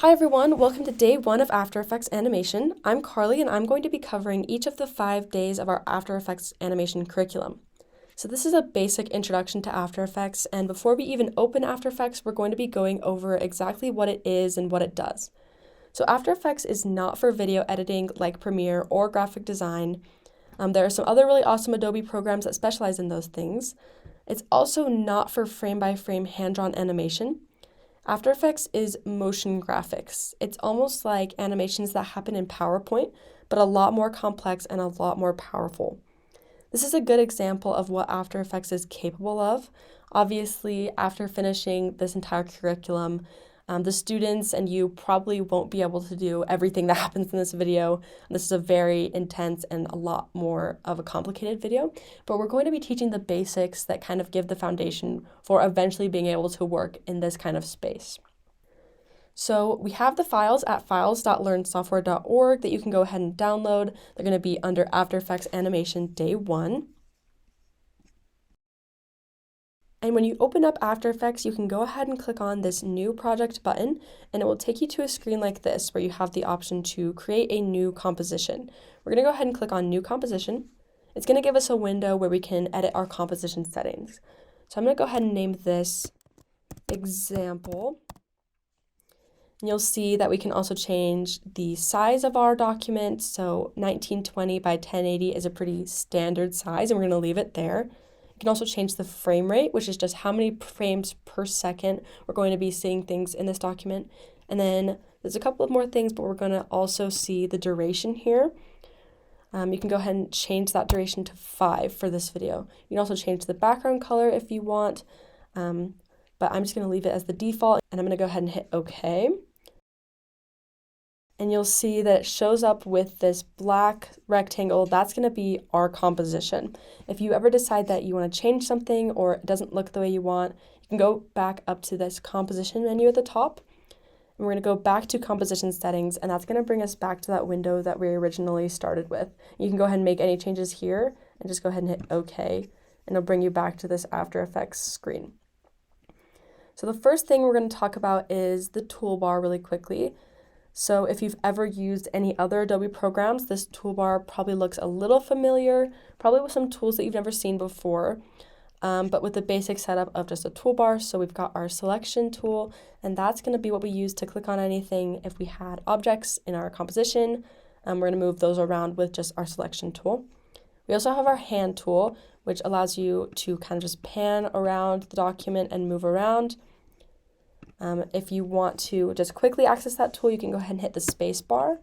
Hi everyone, welcome to day 1 of After Effects animation. I'm Carly and I'm going to be covering each of the 5 days of our After Effects animation curriculum. So this is a basic introduction to After Effects, and before we even open After Effects, we're going to be going over exactly what it is and what it does. So After Effects is not for video editing like Premiere or graphic design. There are some other really awesome Adobe programs that specialize in those things. It's also not for frame-by-frame hand-drawn animation. After Effects is motion graphics. It's almost like animations that happen in PowerPoint, but a lot more complex and a lot more powerful. This is a good example of what After Effects is capable of. Obviously, after finishing this entire curriculum, the students and you probably won't be able to do everything that happens in this video. This is a very intense and a lot more of a complicated video, but we're going to be teaching the basics that kind of give the foundation for eventually being able to work in this kind of space. So we have the files at files.learnsoftware.org that you can go ahead and download. They're going to be under After Effects Animation Day 1. And when you open up After Effects, you can go ahead and click on this New Project button, and it will take you to a screen like this where you have the option to create a new composition. We're going to go ahead and click on New Composition. It's going to give us a window where we can edit our composition settings. So I'm going to go ahead and name this Example. And you'll see that we can also change the size of our document. So 1920 by 1080 is a pretty standard size, and we're going to leave it there. You can also change the frame rate, which is just how many frames per second we're going to be seeing things in this document. And then there's a couple of more things, but we're going to also see the duration here. You can go ahead and change that duration to 5 for this video. You can also change the background color if you want, but I'm just going to leave it as the default, and I'm going to go ahead and hit OK. And you'll see that it shows up with this black rectangle. That's going to be our composition. If you ever decide that you want to change something or it doesn't look the way you want, you can go back up to this composition menu at the top. And we're going to go back to composition settings, and that's going to bring us back to that window that we originally started with. You can go ahead and make any changes here and just go ahead and hit OK, and it'll bring you back to this After Effects screen. So the first thing we're going to talk about is the toolbar really quickly. So if you've ever used any other Adobe programs, this toolbar probably looks a little familiar, probably with some tools that you've never seen before, but with the basic setup of just a toolbar. So we've got our selection tool, and that's going to be what we use to click on anything. If we had objects in our composition, we're going to move those around with just our selection tool. We also have our hand tool, which allows you to kind of just pan around the document and move around. If you want to just quickly access that tool, you can go ahead and hit the space bar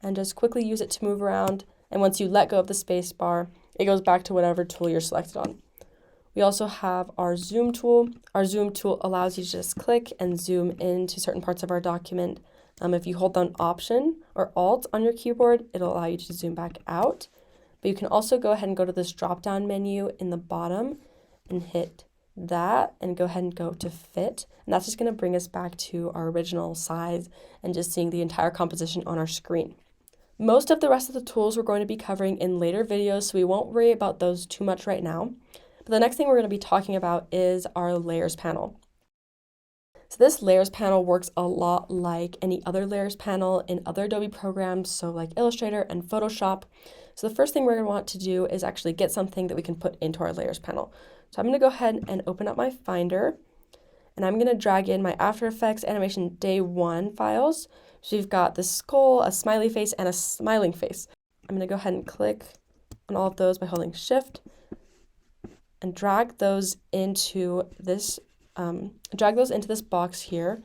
and just quickly use it to move around. And once you let go of the space bar, it goes back to whatever tool you're selected on. We also have our zoom tool. Our zoom tool allows you to just click and zoom into certain parts of our document. If you hold down Option or Alt on your keyboard, it'll allow you to zoom back out. But you can also go ahead and go to this drop-down menu in the bottom and hit that and go ahead and go to fit, and that's just going to bring us back to our original size and just seeing the entire composition on our screen. Most of the rest of the tools we're going to be covering in later videos, so we won't worry about those too much right now. But the next thing we're going to be talking about is our layers panel. So this layers panel works a lot like any other layers panel in other Adobe programs, so like Illustrator and Photoshop. So the first thing we're going to want to do is actually get something that we can put into our layers panel. So I'm going to go ahead and open up my Finder, and I'm going to drag in my After Effects Animation Day 1 files. So you've got the skull, a smiley face, and a smiling face. I'm going to go ahead and click on all of those by holding Shift and drag those into this box here,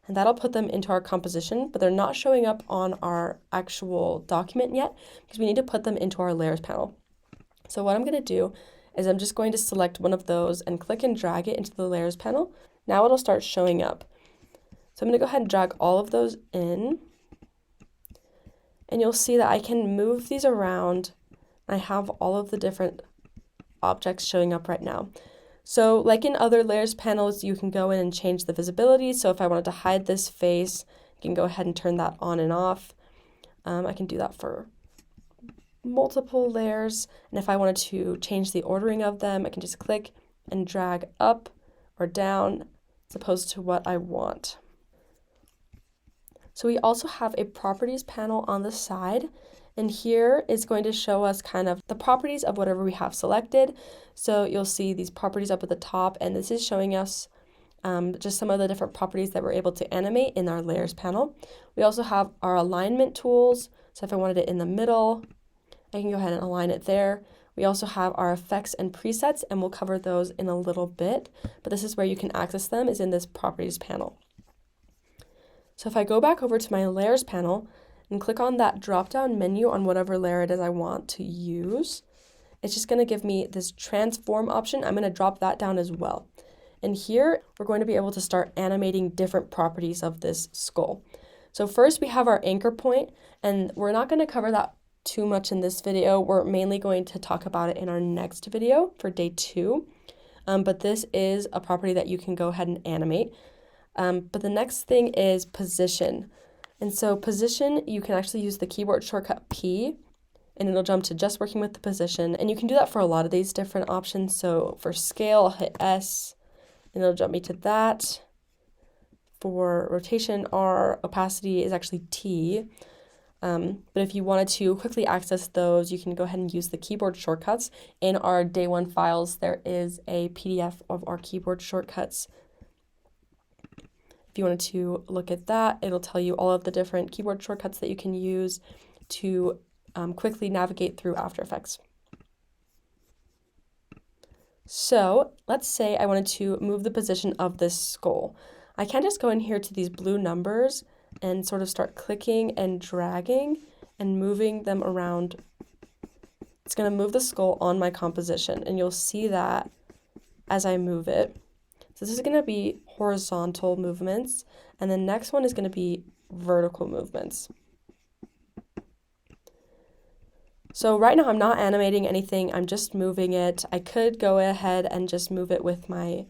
and that'll put them into our composition, but they're not showing up on our actual document yet because we need to put them into our layers panel. So what I'm going to do is I'm just going to select one of those and click and drag it into the layers panel. Now it'll start showing up. So I'm going to go ahead and drag all of those in, and you'll see that I can move these around. I have all of the different objects showing up right now. So like in other layers panels, you can go in and change the visibility. So if I wanted to hide this face, you can go ahead and turn that on and off. I can do that for multiple layers, and if I wanted to change the ordering of them, I can just click and drag up or down as opposed to what I want. So we also have a properties panel on the side, and here is going to show us kind of the properties of whatever we have selected. So you'll see these properties up at the top, and this is showing us just some of the different properties that we're able to animate in our layers panel. We also have our alignment tools. So if I wanted it in the middle, I can go ahead and align it there. We also have our effects and presets, and we'll cover those in a little bit, but this is where you can access them, is in this properties panel. So if I go back over to my layers panel and click on that drop-down menu on whatever layer it is I want to use, it's just going to give me this transform option. I'm going to drop that down as well. And here we're going to be able to start animating different properties of this skull. So first we have our anchor point, and we're not going to cover that too much in this video. We're mainly going to talk about it in our next video for day 2. But this is a property that you can go ahead and animate. But the next thing is position. And so position, you can actually use the keyboard shortcut P, and it'll jump to just working with the position. And you can do that for a lot of these different options. So for scale, I'll hit S, and it'll jump me to that. For rotation, R, opacity is actually T. But if you wanted to quickly access those, you can go ahead and use the keyboard shortcuts. In our day 1 files, there is a PDF of our keyboard shortcuts. If you wanted to look at that, it'll tell you all of the different keyboard shortcuts that you can use to quickly navigate through After Effects. So let's say I wanted to move the position of this skull. I can just go in here to these blue numbers and sort of start clicking and dragging and moving them around. It's going to move the skull on my composition, and you'll see that as I move it. So this is going to be horizontal movements, and the next one is going to be vertical movements. So right now I'm not animating anything, I'm just moving it. I could go ahead and just move it with my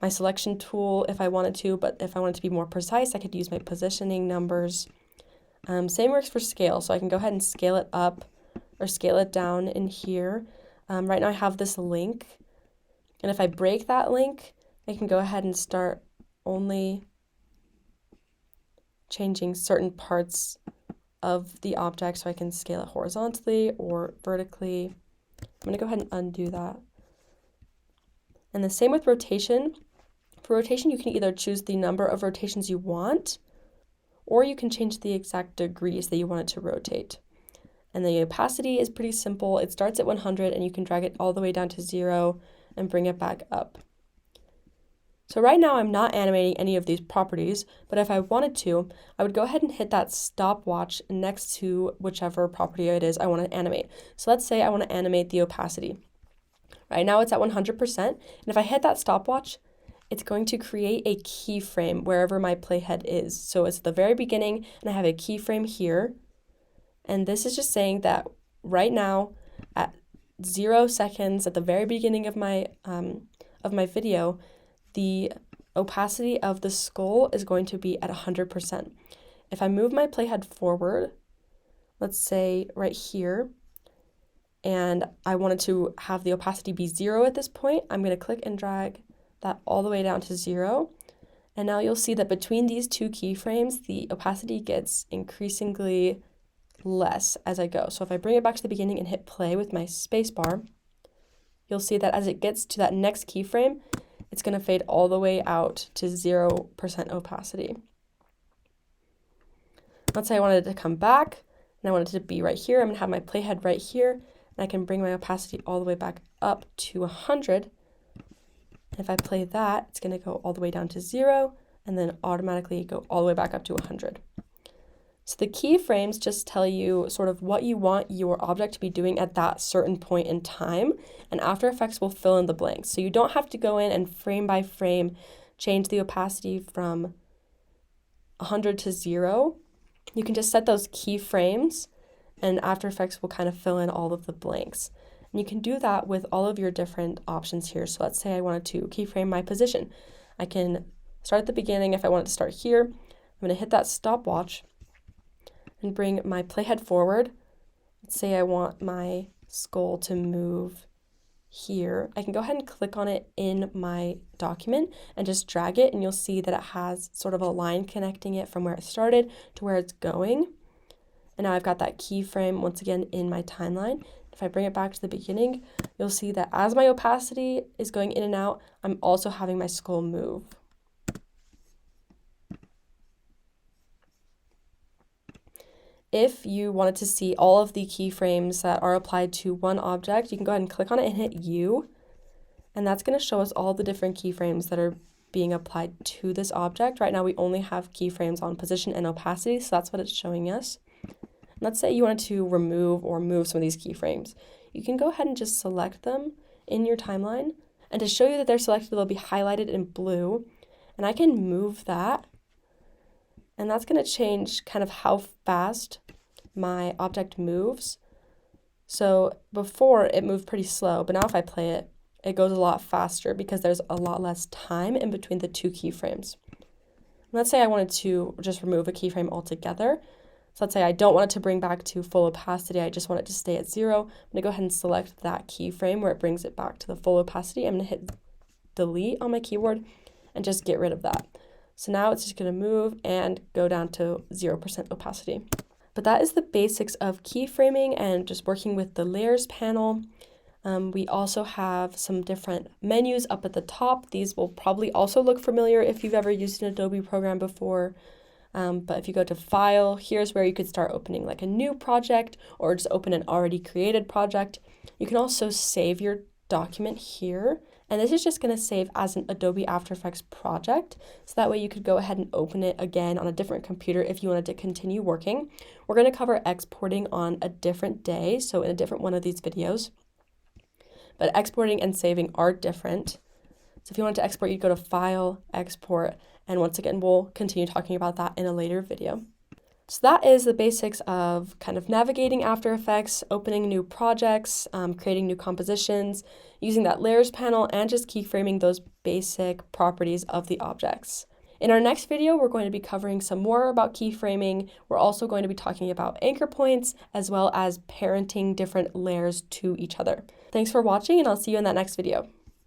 selection tool if I wanted to, but if I wanted to be more precise, I could use my positioning numbers. Same works for scale, so I can go ahead and scale it up or scale it down in here. Right now I have this link, and if I break that link, I can go ahead and start only changing certain parts of the object, so I can scale it horizontally or vertically. I'm going to go ahead and undo that. And the same with rotation. For rotation, you can either choose the number of rotations you want, or you can change the exact degrees that you want it to rotate. And the opacity is pretty simple. It starts at 100, and you can drag it all the way down to 0 and bring it back up. So right now I'm not animating any of these properties, but if I wanted to, I would go ahead and hit that stopwatch next to whichever property it is I want to animate. So let's say I want to animate the opacity. Right now it's at 100%, and if I hit that stopwatch, it's going to create a keyframe wherever my playhead is. So it's at the very beginning, and I have a keyframe here, and this is just saying that right now at 0 seconds at the very beginning of my video, the opacity of the skull is going to be at 100%. If I move my playhead forward, let's say right here, and I wanted to have the opacity be 0 at this point, I'm going to click and drag that all the way down to 0. And now you'll see that between these two keyframes, the opacity gets increasingly less as I go. So if I bring it back to the beginning and hit play with my spacebar, you'll see that as it gets to that next keyframe, it's going to fade all the way out to 0% opacity. Let's say I wanted it to come back, and I wanted it to be right here. I'm going to have my playhead right here, and I can bring my opacity all the way back up to 100. And if I play that, it's going to go all the way down to 0, and then automatically go all the way back up to 100. So the keyframes just tell you sort of what you want your object to be doing at that certain point in time, and After Effects will fill in the blanks. So you don't have to go in and frame by frame change the opacity from 100 to 0. You can just set those keyframes, and After Effects will kind of fill in all of the blanks. And you can do that with all of your different options here. So let's say I wanted to keyframe my position. I can start at the beginning. If I wanted to start here, I'm going to hit that stopwatch and bring my playhead forward. Let's say I want my skull to move here, I can go ahead and click on it in my document and just drag it, and you'll see that it has sort of a line connecting it from where it started to where it's going. And now I've got that keyframe once again in my timeline. If I bring it back to the beginning, you'll see that as my opacity is going in and out, I'm also having my skull move. If you wanted to see all of the keyframes that are applied to one object, you can go ahead and click on it and hit U, and that's going to show us all the different keyframes that are being applied to this object. Right now we only have keyframes on position and opacity, so that's what it's showing us. Let's say you wanted to remove or move some of these keyframes. You can go ahead and just select them in your timeline, and to show you that they're selected, they'll be highlighted in blue, and I can move that, and that's going to change kind of how fast my object moves. So before it moved pretty slow, but now if I play it, it goes a lot faster because there's a lot less time in between the two keyframes. Let's say I wanted to just remove a keyframe altogether. So let's say I don't want it to bring back to full opacity, I just want it to stay at 0. I'm going to go ahead and select that keyframe where it brings it back to the full opacity. I'm going to hit delete on my keyboard and just get rid of that. So now it's just going to move and go down to 0% opacity. But that is the basics of keyframing and just working with the layers panel. We also have some different menus up at the top. These will probably also look familiar if you've ever used an Adobe program before. But if you go to File, here's where you could start opening like a new project or just open an already created project. You can also save your document here. And this is just going to save as an Adobe After Effects project. So that way you could go ahead and open it again on a different computer if you wanted to continue working. We're going to cover exporting on a different day, so in a different one of these videos. But exporting and saving are different. So if you want to export, you go to File, Export, and once again, we'll continue talking about that in a later video. So that is the basics of kind of navigating After Effects, opening new projects, creating new compositions, using that layers panel, and just keyframing those basic properties of the objects. In our next video, we're going to be covering some more about keyframing. We're also going to be talking about anchor points, as well as parenting different layers to each other. Thanks for watching, and I'll see you in that next video.